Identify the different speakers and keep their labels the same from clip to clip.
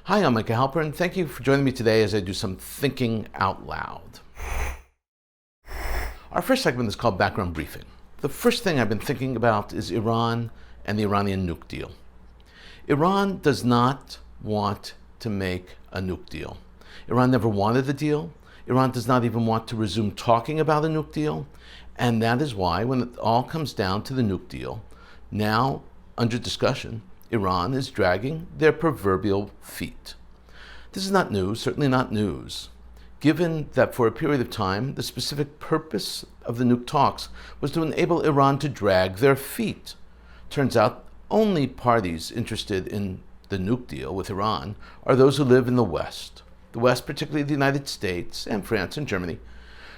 Speaker 1: Hi, I'm Micah Halpern. Thank you for joining me today as I do some thinking out loud. Our first segment is called Background Briefing. The first thing I've been thinking about is Iran and the Iranian nuke deal. Iran does not want to make a nuke deal. Iran never wanted the deal. Iran does not even want to resume talking about a nuke deal. And that is why, when it all comes down to the nuke deal, now under discussion, Iran is dragging their proverbial feet. This is not news, certainly not news, given that for a period of time, the specific purpose of the nuke talks was to enable Iran to drag their feet. Turns out only parties interested in the nuke deal with Iran are those who live in the West. The West, particularly the United States and France and Germany,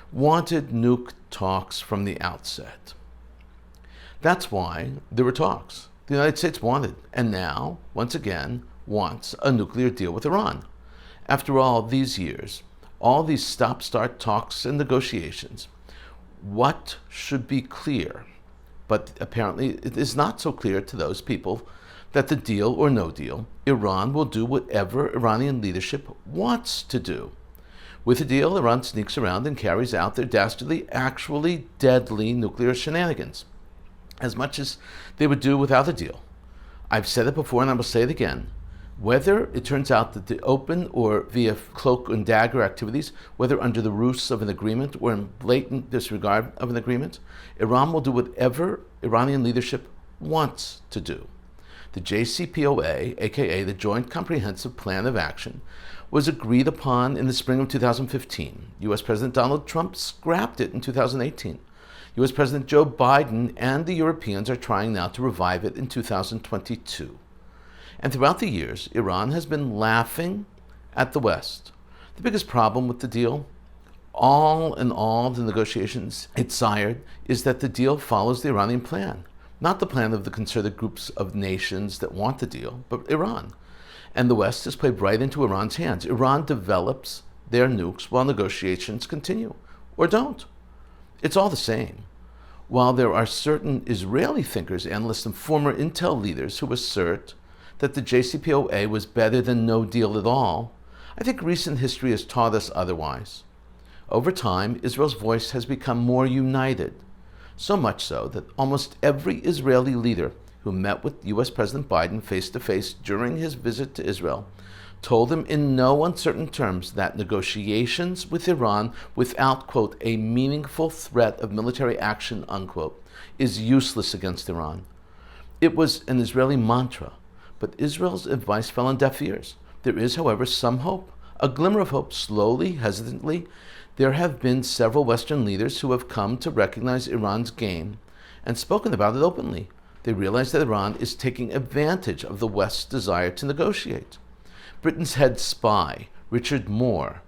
Speaker 1: wanted nuke talks from the outset. That's why there were talks. The United States wanted, and now, once again, wants a nuclear deal with Iran. After all these years, all these stop-start talks and negotiations, what should be clear, but apparently it is not so clear to those people, that the deal or no deal, Iran will do whatever Iranian leadership wants to do. With the deal, Iran sneaks around and carries out their dastardly, actually deadly nuclear shenanigans, as much as they would do without a deal. I've said it before and I will say it again. Whether it turns out that the open or via cloak and dagger activities, whether under the ruse of an agreement or in blatant disregard of an agreement, Iran will do whatever Iranian leadership wants to do. The JCPOA, aka the Joint Comprehensive Plan of Action, was agreed upon in the spring of 2015. U.S. President Donald Trump scrapped it in 2018. U.S. President Joe Biden and the Europeans are trying now to revive it in 2022. And throughout the years, Iran has been laughing at the West. The biggest problem with the deal, all in all the negotiations it sired, is that the deal follows the Iranian plan. Not the plan of the concerted groups of nations that want the deal, but Iran. And the West has played right into Iran's hands. Iran develops their nukes while negotiations continue, or don't. It's all the same. While there are certain Israeli thinkers, analysts, and former intel leaders who assert that the JCPOA was better than no deal at all, I think recent history has taught us otherwise. Over time, Israel's voice has become more united, so much so that almost every Israeli leader who met with U.S. President Biden face-to-face during his visit to Israel told him in no uncertain terms that negotiations with Iran without, quote, a meaningful threat of military action, unquote, is useless against Iran. It was an Israeli mantra, but Israel's advice fell on deaf ears. There is, however, some hope, a glimmer of hope, slowly, hesitantly. There have been several Western leaders who have come to recognize Iran's game and spoken about it openly. They realize that Iran is taking advantage of the West's desire to negotiate. Britain's head spy, Richard Moore,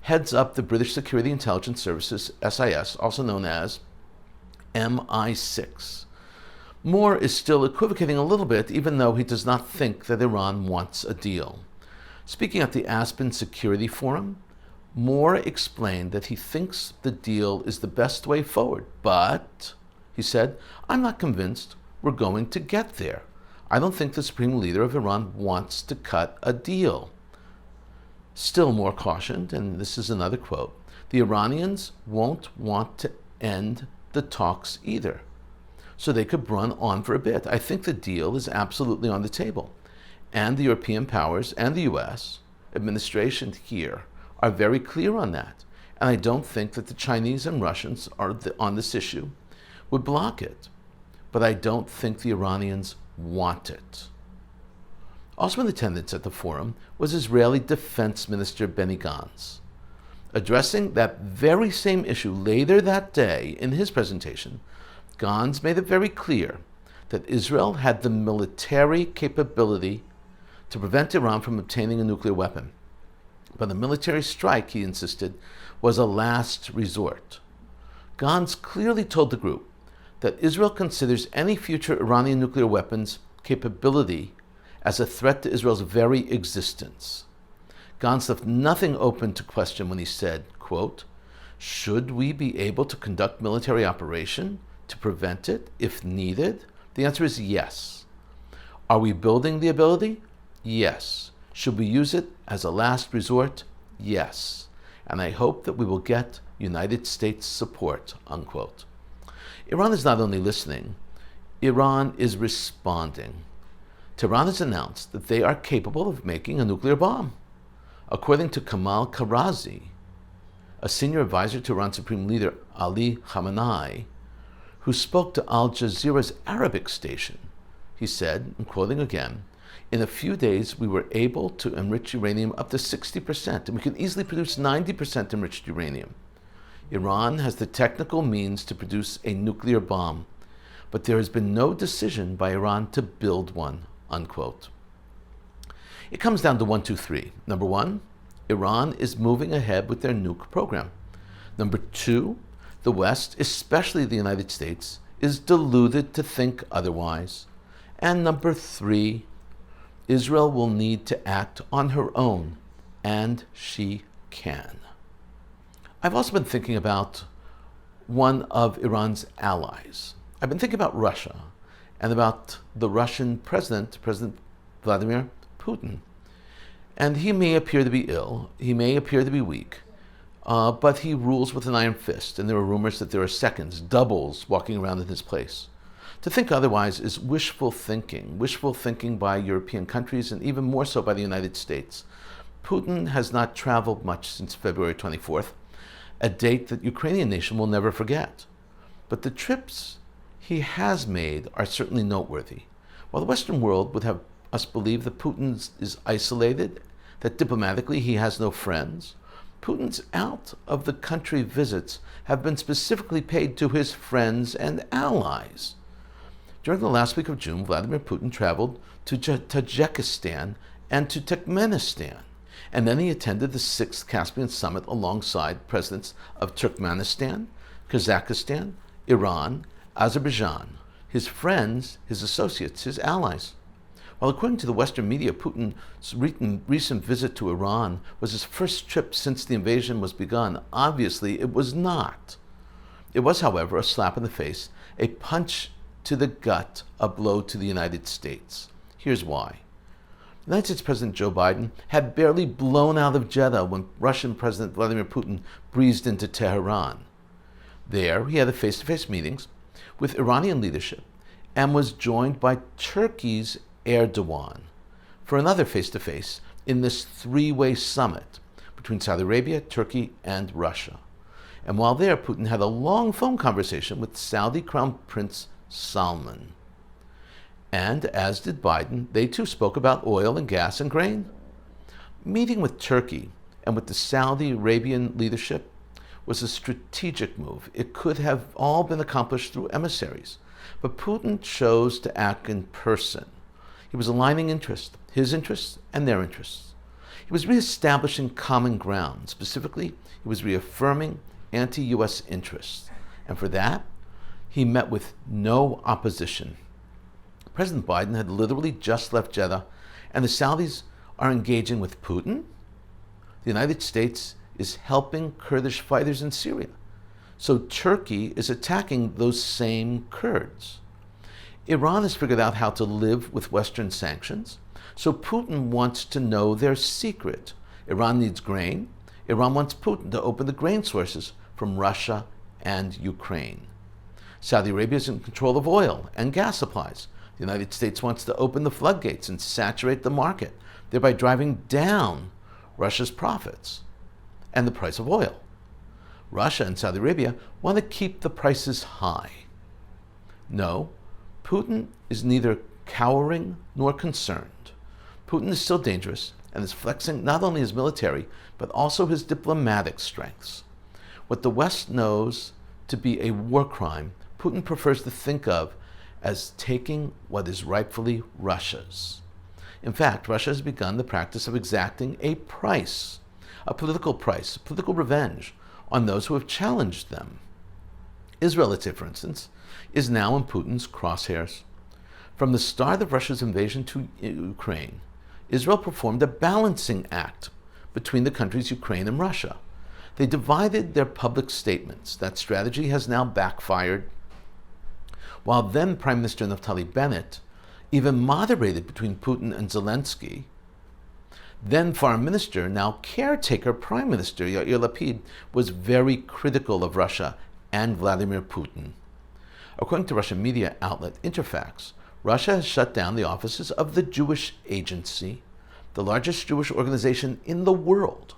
Speaker 1: heads up the British Security Intelligence Services, SIS, also known as MI6. Moore is still equivocating a little bit, even though he does not think that Iran wants a deal. Speaking at the Aspen Security Forum, Moore explained that he thinks the deal is the best way forward, but, he said, I'm not convinced we're going to get there. I don't think the supreme leader of Iran wants to cut a deal. Still more cautioned, and this is another quote, the Iranians won't want to end the talks either, so they could run on for a bit. I think the deal is absolutely on the table, and the European powers and the U.S. administration here are very clear on that, and I don't think that the Chinese and Russians are on this issue would block it, but I don't think the Iranians want it. Also in attendance at the forum was Israeli Defense Minister Benny Gantz. Addressing that very same issue later that day in his presentation, Gantz made it very clear that Israel had the military capability to prevent Iran from obtaining a nuclear weapon. But a military strike, he insisted, was a last resort. Gantz clearly told the group that Israel considers any future Iranian nuclear weapons capability as a threat to Israel's very existence. Gantz left nothing open to question when he said, quote, should we be able to conduct military operation to prevent it if needed? The answer is yes. Are we building the ability? Yes. Should we use it as a last resort? Yes. And I hope that we will get United States support, unquote. Iran is not only listening, Iran is responding. Tehran has announced that they are capable of making a nuclear bomb. According to Kamal Karazi, a senior advisor to Iran's Supreme Leader Ali Khamenei, who spoke to Al Jazeera's Arabic station, he said, I'm quoting again, "In a few days we were able to enrich uranium up to 60%, and we can easily produce 90% enriched uranium. Iran has the technical means to produce a nuclear bomb, but there has been no decision by Iran to build one," unquote. It comes down to 1, 2, 3. Number 1, Iran is moving ahead with their nuke program. Number 2, the West, especially the United States, is deluded to think otherwise. And number 3, Israel will need to act on her own, and she can. I've also been thinking about one of Iran's allies. I've been thinking about Russia and about the Russian President Vladimir Putin. And he may appear to be ill, he may appear to be weak, but he rules with an iron fist, and there are rumors that there are seconds, doubles, walking around in his place. To think otherwise is wishful thinking by European countries, and even more so by the United States. Putin has not traveled much since February 24th, a date that Ukrainian nation will never forget. But the trips he has made are certainly noteworthy. While the Western world would have us believe that Putin is isolated, that diplomatically he has no friends, Putin's out-of-the-country visits have been specifically paid to his friends and allies. During the last week of June, Vladimir Putin traveled to Tajikistan and to Turkmenistan, and then he attended the 6th Caspian Summit alongside presidents of Turkmenistan, Kazakhstan, Iran, Azerbaijan, his friends, his associates, his allies. While according to the Western media, Putin's recent visit to Iran was his first trip since the invasion was begun, obviously it was not. It was, however, a slap in the face, a punch to the gut, a blow to the United States. Here's why. United States President Joe Biden had barely blown out of Jeddah when Russian President Vladimir Putin breezed into Tehran. There, he had face-to-face meetings with Iranian leadership and was joined by Turkey's Erdogan for another face-to-face in this three-way summit between Saudi Arabia, Turkey, and Russia. And while there, Putin had a long phone conversation with Saudi Crown Prince Salman. And as did Biden, they too spoke about oil and gas and grain. Meeting with Turkey and with the Saudi Arabian leadership was a strategic move. It could have all been accomplished through emissaries, but Putin chose to act in person. He was aligning interests, his interests and their interests. He was reestablishing common ground. Specifically, he was reaffirming anti-U.S. interests. And for that, he met with no opposition. President Biden had literally just left Jeddah, and the Saudis are engaging with Putin. The United States is helping Kurdish fighters in Syria. So Turkey is attacking those same Kurds. Iran has figured out how to live with Western sanctions, so Putin wants to know their secret. Iran needs grain. Iran wants Putin to open the grain sources from Russia and Ukraine. Saudi Arabia is in control of oil and gas supplies. The United States wants to open the floodgates and saturate the market, thereby driving down Russia's profits and the price of oil. Russia and Saudi Arabia want to keep the prices high. No, Putin is neither cowering nor concerned. Putin is still dangerous and is flexing not only his military, but also his diplomatic strengths. What the West knows to be a war crime, Putin prefers to think of as taking what is rightfully Russia's. In fact, Russia has begun the practice of exacting a price, a political revenge on those who have challenged them. Israel, let's say, for instance, is now in Putin's crosshairs. From the start of Russia's invasion to Ukraine, Israel performed a balancing act between the countries Ukraine and Russia. They divided their public statements. That strategy has now backfired. While then Prime Minister Naftali Bennett even moderated between Putin and Zelensky, Then Foreign Minister, now caretaker Prime Minister Yair Lapid, was very critical of Russia and Vladimir Putin. According to Russian media outlet Interfax, Russia has shut down the offices of the Jewish Agency, the largest Jewish organization in the world.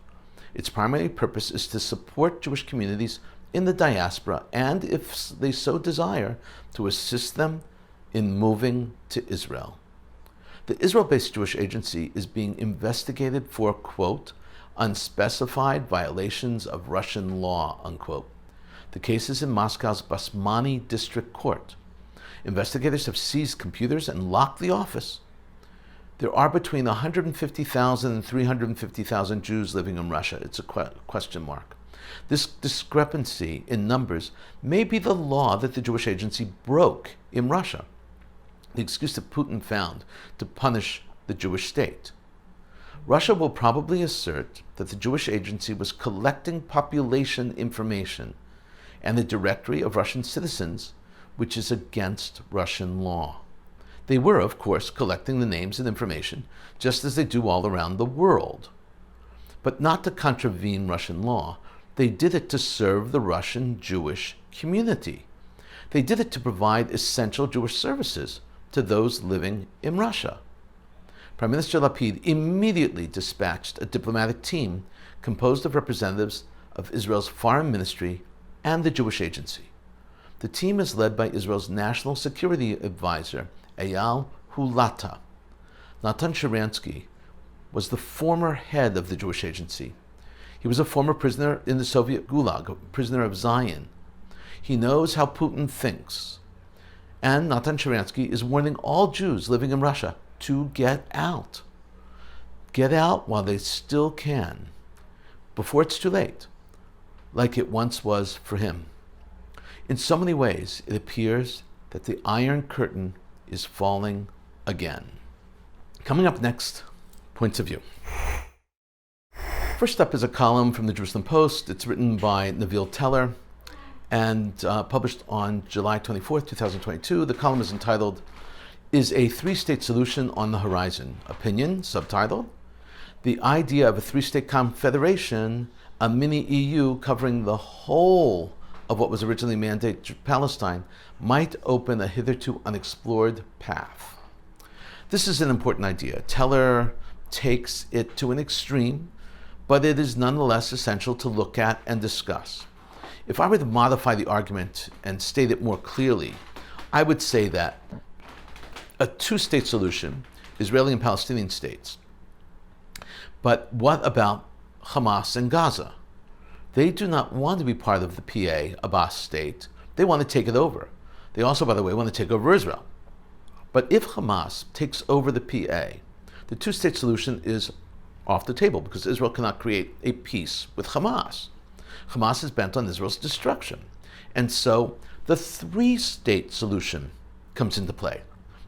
Speaker 1: Its primary purpose is to support Jewish communities in the diaspora and, if they so desire, to assist them in moving to Israel. The Israel-based Jewish Agency is being investigated for, quote, unspecified violations of Russian law, unquote. The case is in Moscow's Basmany District Court. Investigators have seized computers and locked the office. There are between 150,000 and 350,000 Jews living in Russia. It's a question mark. This discrepancy in numbers may be the law that the Jewish Agency broke in Russia, the excuse that Putin found to punish the Jewish state. Russia will probably assert that the Jewish Agency was collecting population information and the directory of Russian citizens, which is against Russian law. They were, of course, collecting the names and information, just as they do all around the world. But not to contravene Russian law. They did it to serve the Russian Jewish community. They did it to provide essential Jewish services to those living in Russia. Prime Minister Lapid immediately dispatched a diplomatic team composed of representatives of Israel's foreign ministry and the Jewish Agency. The team is led by Israel's national security advisor, Eyal Hulata. Natan Sharansky was the former head of the Jewish Agency. He was a former prisoner in the Soviet Gulag, a prisoner of Zion. He knows how Putin thinks. And Natan Sharansky is warning all Jews living in Russia to get out. Get out while they still can, before it's too late, like it once was for him. In so many ways, it appears that the Iron Curtain is falling again. Coming up next, points of view. First up is a column from the Jerusalem Post. It's written by Neville Teller and published on July 24th, 2022. The column is entitled, Is a Three-State Solution on the Horizon? Opinion, subtitled, The Idea of a Three-State Confederation, a mini-EU covering the whole of what was originally mandated to Palestine, might open a hitherto unexplored path. This is an important idea. Teller takes it to an extreme, but it is nonetheless essential to look at and discuss. If I were to modify the argument and state it more clearly, I would say that a two-state solution, Israeli and Palestinian states. But what about Hamas and Gaza? They do not want to be part of the PA, Abbas state. They want to take it over. They also, by the way, want to take over Israel. But if Hamas takes over the PA, the two-state solution is off the table because Israel cannot create a peace with Hamas. Hamas is bent on Israel's destruction. And so the three-state solution comes into play.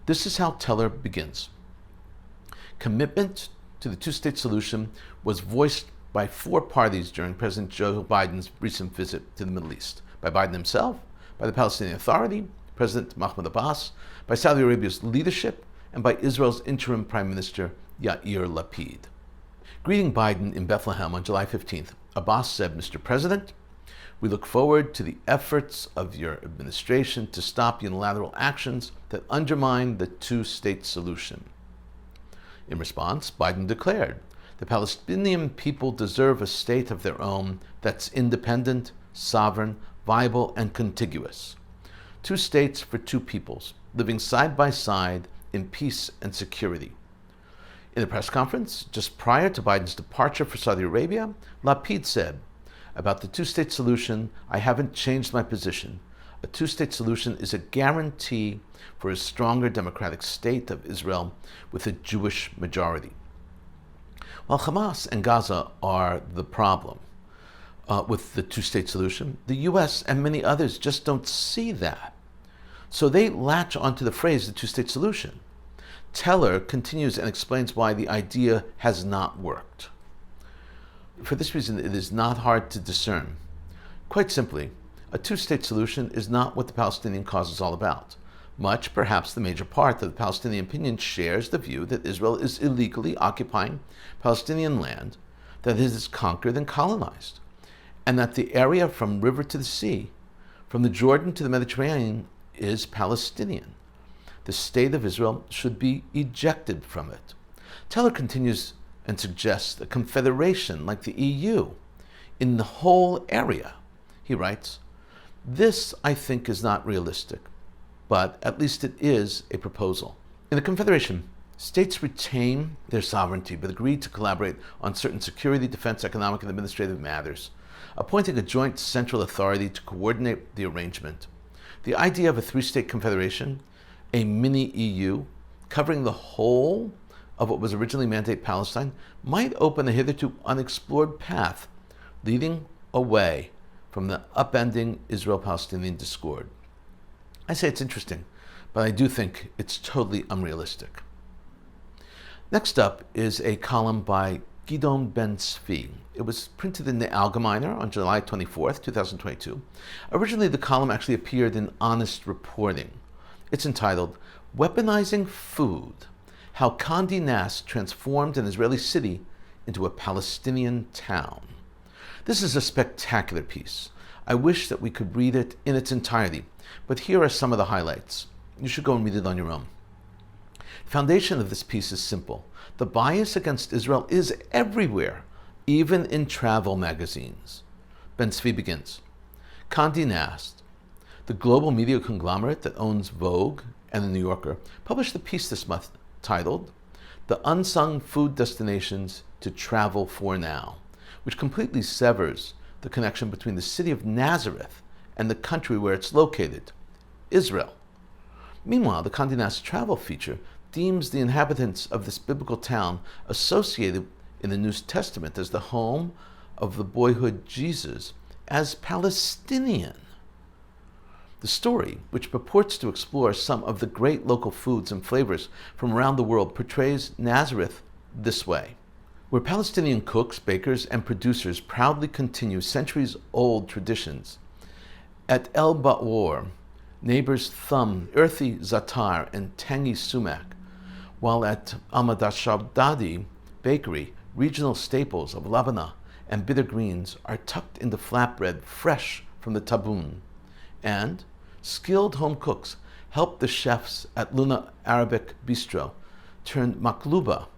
Speaker 1: This is how Teller begins. Commitment to the two-state solution was voiced by four parties during President Joe Biden's recent visit to the Middle East. By Biden himself, by the Palestinian Authority, President Mahmoud Abbas, by Saudi Arabia's leadership, and by Israel's interim Prime Minister Yair Lapid. Greeting Biden in Bethlehem on July 15th, Abbas said, Mr. President, we look forward to the efforts of your administration to stop unilateral actions that undermine the two-state solution. In response, Biden declared, the Palestinian people deserve a state of their own that's independent, sovereign, viable, and contiguous. Two states for two peoples, living side by side in peace and security. In a press conference just prior to Biden's departure for Saudi Arabia, Lapid said, about the two-state solution, I haven't changed my position. A two-state solution is a guarantee for a stronger democratic state of Israel with a Jewish majority. While Hamas and Gaza are the problem with the two-state solution, the U.S. and many others just don't see that. So they latch onto the phrase, the two-state solution. Teller continues and explains why the idea has not worked. For this reason, it is not hard to discern. Quite simply, a two-state solution is not what the Palestinian cause is all about.
Speaker 2: Much, perhaps the major part, of the Palestinian opinion shares the view that Israel is illegally occupying Palestinian land that it has conquered and colonized, and that the area from river to the sea, from the Jordan to the Mediterranean, is Palestinian. The state of Israel should be ejected from it. Teller continues and suggests a confederation like the EU in the whole area. He writes, "This, I think, is not realistic, but at least it is a proposal. In the confederation, states retain their sovereignty but agree to collaborate on certain security, defense, economic, and administrative matters, appointing a joint central authority to coordinate the arrangement. The idea of a three-state confederation, a mini-EU, covering the whole of what was originally Mandate Palestine, might open a hitherto unexplored path, leading away from the upending Israel-Palestinian discord." I say it's interesting, but I do think it's totally unrealistic. Next up is a column by Gidon Ben-Zvi. It was printed in the Allgemeiner on July 24th, 2022. Originally, the column actually appeared in Honest Reporting. It's entitled, "Weaponizing Food: How Condé Nast Transformed an Israeli City into a Palestinian Town." This is a spectacular piece. I wish that we could read it in its entirety, but here are some of the highlights. You should go and read it on your own. The foundation of this piece is simple. The bias against Israel is everywhere, even in travel magazines. Ben-Zvi begins, "Condé Nast, the global media conglomerate that owns Vogue and The New Yorker, published a piece this month titled, 'The Unsung Food Destinations to Travel For Now,' which completely severs the connection between the city of Nazareth and the country where it's located, Israel. Meanwhile, the Condé Nast travel feature deems the inhabitants of this biblical town associated in the New Testament as the home of the boyhood Jesus as Palestinian. The story, which purports to explore some of the great local foods and flavors from around the world, portrays Nazareth this way, where Palestinian cooks, bakers, and producers proudly continue centuries-old traditions. At El Ba'or, neighbors thumb earthy za'atar and tangy sumac, while at Ahmad-Shabdadi Bakery, regional staples of labana and bitter greens are tucked into flatbread fresh from the tabun. And skilled home cooks help the chefs at Luna Arabic Bistro turn makluba,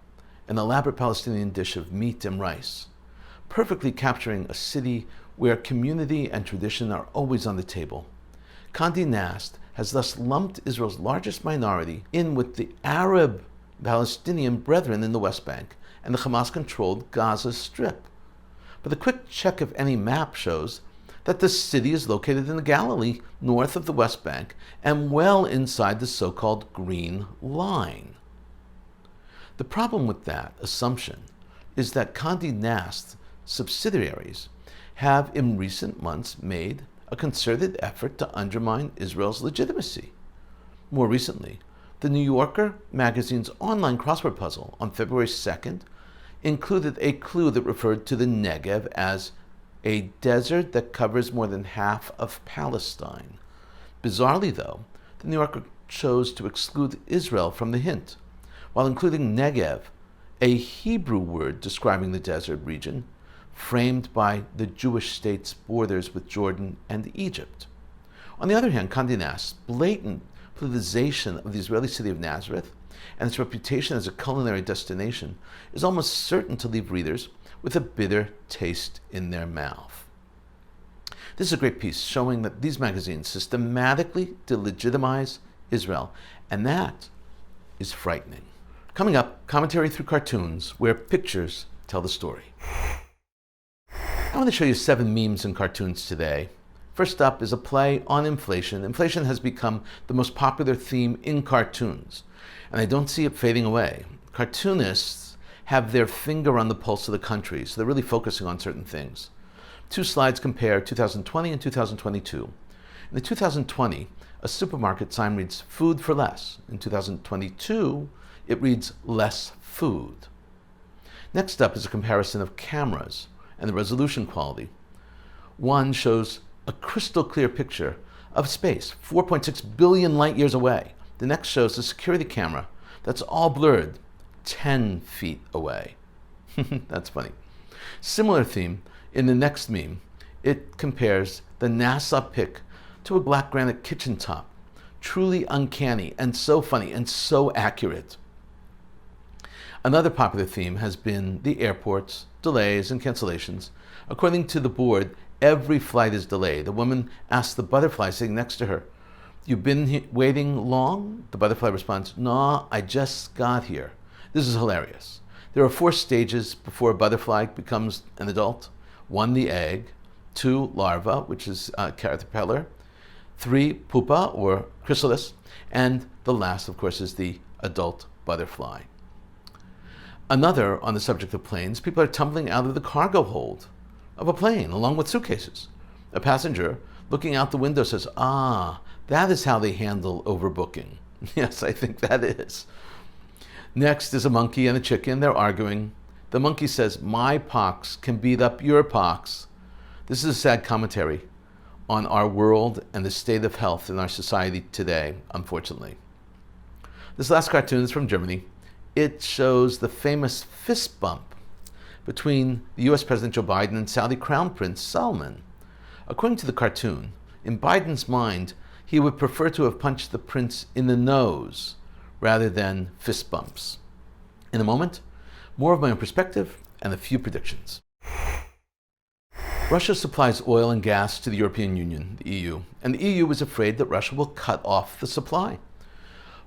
Speaker 2: an elaborate Palestinian dish of meat and rice, perfectly capturing a city where community and tradition are always on the table. Condé Nast has thus lumped Israel's largest minority in with the Arab Palestinian brethren in the West Bank and the Hamas-controlled Gaza Strip. But a quick check of any map shows that the city is located in the Galilee, north of the West Bank, and well inside the so-called Green Line. The problem with that assumption is that Condé Nast subsidiaries have in recent months made a concerted effort to undermine Israel's legitimacy. More recently, the New Yorker magazine's online crossword puzzle on February 2nd included a clue that referred to the Negev as a desert that covers more than half of Palestine. Bizarrely, though, the New Yorker chose to exclude Israel from the hint, while including Negev, a Hebrew word describing the desert region, framed by the Jewish state's borders with Jordan and Egypt. On the other hand, Condé Nast's blatant politicization of the Israeli city of Nazareth and its reputation as a culinary destination is almost certain to leave readers with a bitter taste in their mouth. This is a great piece showing that these magazines systematically delegitimize Israel, and that is frightening. Coming up, commentary through cartoons where pictures tell the story. I want to show you 7 memes and cartoons today. First up is a play on inflation. Inflation has become the most popular theme in cartoons, and I don't see it fading away. Cartoonists have their finger on the pulse of the country, so they're really focusing on certain things. 2 slides compare 2020 and 2022. In the 2020, a supermarket sign reads "Food for less." In 2022, it reads "Less food." Next up is a comparison of cameras and the resolution quality. One shows a crystal clear picture of space, 4.6 billion light years away. The next shows a security camera that's all blurred, 10 feet away. That's funny. Similar theme in the next meme. It compares the NASA pic to a black granite kitchen top. Truly uncanny and so funny and so accurate. Another popular theme has been the airports, delays and cancellations. According to the board, every flight is delayed. A woman asks the butterfly sitting next to her, "You've been waiting long?" The butterfly responds, "No, I just got here." This is hilarious. There are 4 stages before a butterfly becomes an adult. 1, the egg. 2, larva, which is caterpillar. 3, pupa or chrysalis. And the last, of course, is the adult butterfly. Another, on the subject of planes, people are tumbling out of the cargo hold of a plane along with suitcases. A passenger looking out the window says, "Ah, that is how they handle overbooking." Yes, I think that is. Next is a monkey and a chicken. They're arguing. The monkey says, "My pox can beat up your pox." This is a sad commentary on our world and the state of health in our society today, unfortunately. This last cartoon is from Germany. It shows the famous fist bump between the US President Joe Biden and Saudi Crown Prince Salman. According to the cartoon, in Biden's mind, he would prefer to have punched the prince in the nose rather than fist bumps. In a moment, more of my own perspective and a few predictions. Russia supplies oil and gas to the European Union, the EU, and the EU is afraid that Russia will cut off the supply.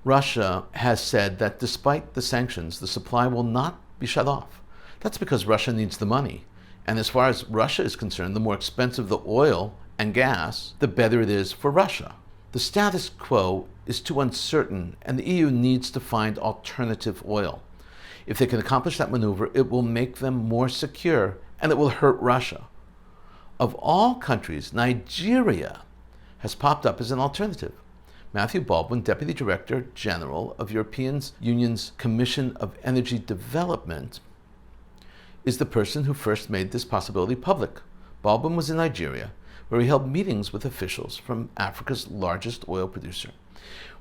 Speaker 2: Russia has said that despite the sanctions, the supply will not be shut off. That's because Russia needs the money. And as far as Russia is concerned, the more expensive the oil and gas, the better it is for Russia. The status quo is too uncertain, and the EU needs to find alternative oil. If they can accomplish that maneuver, it will make them more secure, and it will hurt Russia. Of all countries, Nigeria has popped up as an alternative. Matthew Baldwin, Deputy Director General of European Union's Commission of Energy Development, is the person who first made this possibility public. Baldwin was in Nigeria, where he held meetings with officials from Africa's largest oil producer,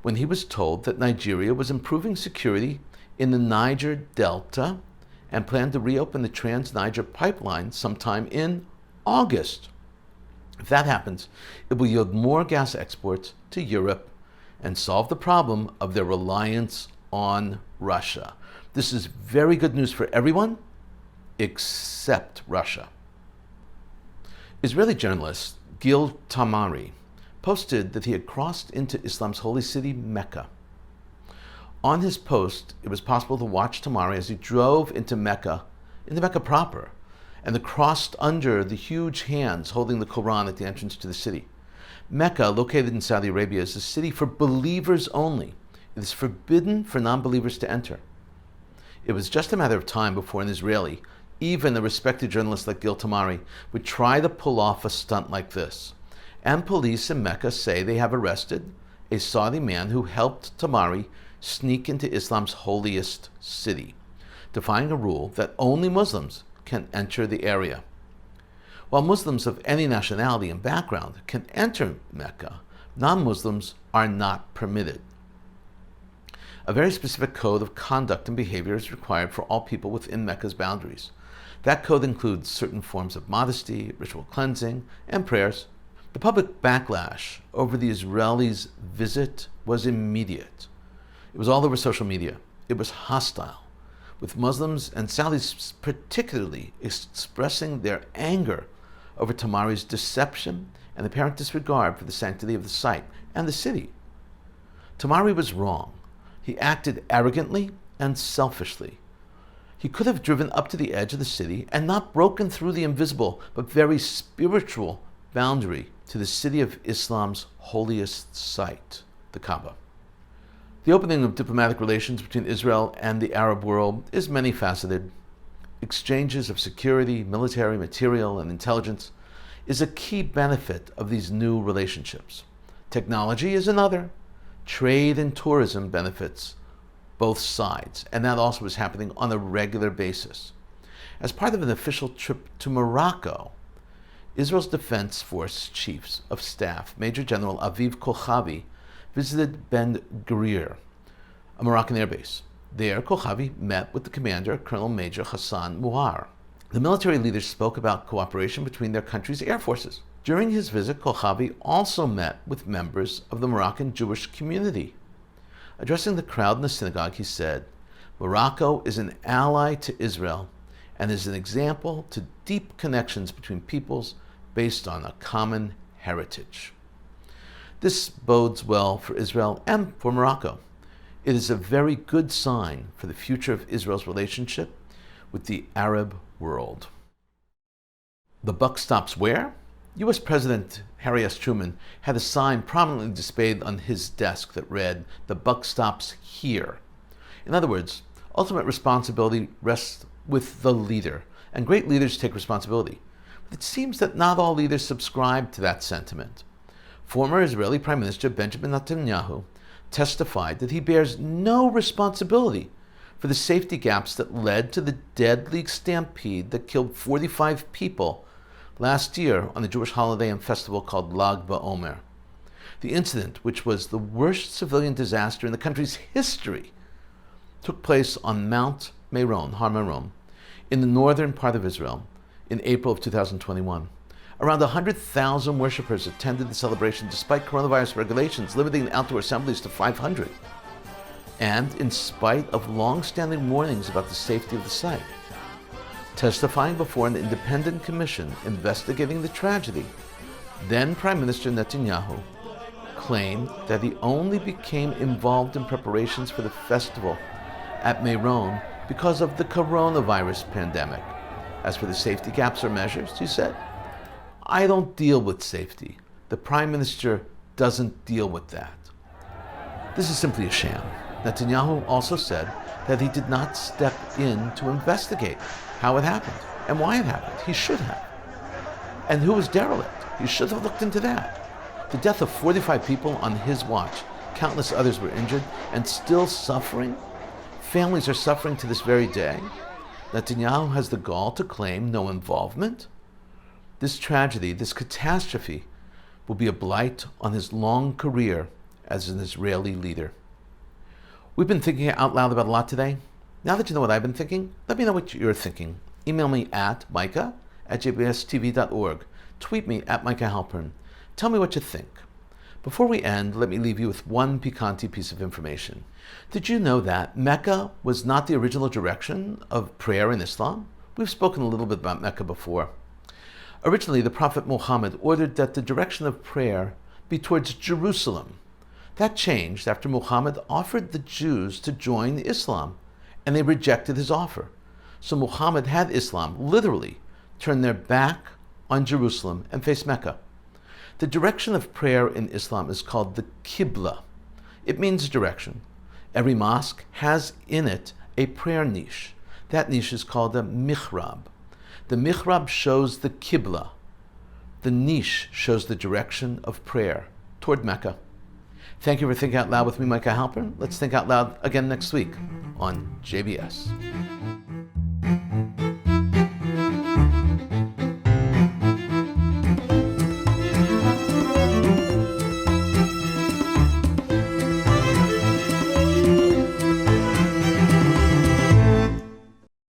Speaker 2: when he was told that Nigeria was improving security in the Niger Delta and planned to reopen the Trans-Niger pipeline sometime in August. If that happens, it will yield more gas exports to Europe and solve the problem of their reliance on Russia. This is very good news for everyone except Russia. Israeli journalist Gil Tamari posted that he had crossed into Islam's holy city, Mecca. On his post, it was possible to watch Tamari as he drove into Mecca proper, and crossed under the huge hands holding the Quran at the entrance to the city. Mecca, located in Saudi Arabia, is a city for believers only. It is forbidden for non-believers to enter. It was just a matter of time before an Israeli, even a respected journalist like Gil Tamari, would try to pull off a stunt like this. And police in Mecca say they have arrested a Saudi man who helped Tamari sneak into Islam's holiest city, defying a rule that only Muslims can enter the area. While Muslims of any nationality and background can enter Mecca, non-Muslims are not permitted. A very specific code of conduct and behavior is required for all people within Mecca's boundaries. That code includes certain forms of modesty, ritual cleansing, and prayers. The public backlash over the Israelis' visit was immediate. It was all over social media. It was hostile, with Muslims and Saudis particularly expressing their anger over Tamari's deception and apparent disregard for the sanctity of the site and the city. Tamari was wrong. He acted arrogantly and selfishly. He could have driven up to the edge of the city and not broken through the invisible but very spiritual boundary to the city of Islam's holiest site, the Kaaba. The opening of diplomatic relations between Israel and the Arab world is many-faceted. Exchanges of security, military, material, and intelligence is a key benefit of these new relationships. Technology is another. Trade and tourism benefits both sides, and that also is happening on a regular basis. As part of an official trip to Morocco, Israel's Defense Force Chiefs of Staff, Major General Aviv Kochavi, visited Ben Gurion, a Moroccan air base. There, Kochavi met with the commander, Colonel Major Hassan Muhar. The military leaders spoke about cooperation between their countries' air forces. During his visit, Kochavi also met with members of the Moroccan Jewish community. Addressing the crowd in the synagogue, he said, "Morocco is an ally to Israel and is an example to deep connections between peoples based on a common heritage." This bodes well for Israel and for Morocco. It is a very good sign for the future of Israel's relationship with the Arab world. The buck stops where? U.S. President Harry S. Truman had a sign prominently displayed on his desk that read, "The buck stops here." In other words, ultimate responsibility rests with the leader, and great leaders take responsibility. But it seems that not all leaders subscribe to that sentiment. Former Israeli Prime Minister Benjamin Netanyahu testified that he bears no responsibility for the safety gaps that led to the deadly stampede that killed 45 people last year on the Jewish holiday and festival called Lag BaOmer. The incident, which was the worst civilian disaster in the country's history, took place on Mount Meron, Har Meron, in the northern part of Israel in April of 2021. Around 100,000 worshippers attended the celebration despite coronavirus regulations limiting outdoor assemblies to 500, and in spite of long-standing warnings about the safety of the site. Testifying before an independent commission investigating the tragedy, then Prime Minister Netanyahu claimed that he only became involved in preparations for the festival at Meron because of the coronavirus pandemic. As for the safety gaps or measures, he said, "I don't deal with safety. The Prime Minister doesn't deal with that." This is simply a sham. Netanyahu also said that he did not step in to investigate how it happened and why it happened. He should have. And who was derelict? He should have looked into that. The death of 45 people on his watch, countless others were injured and still suffering. Families are suffering to this very day. Netanyahu has the gall to claim no involvement. This tragedy, this catastrophe, will be a blight on his long career as an Israeli leader. We've been thinking out loud about a lot today. Now that you know what I've been thinking, let me know what you're thinking. Email me at micah@jbstv.org. Tweet me at Micah Halpern. Tell me what you think. Before we end, let me leave you with one piquante piece of information. Did you know that Mecca was not the original direction of prayer in Islam? We've spoken a little bit about Mecca before. Originally, the Prophet Muhammad ordered that the direction of prayer be towards Jerusalem. That changed after Muhammad offered the Jews to join Islam, and they rejected his offer. So Muhammad had Islam literally turn their back on Jerusalem and face Mecca. The direction of prayer in Islam is called the Qibla. It means direction. Every mosque has in it a prayer niche. That niche is called a mihrab. The mihrab shows the Qibla. The niche shows the direction of prayer toward Mecca. Thank you for thinking out loud with me, Micah Halpern. Let's think out loud again next week on JBS.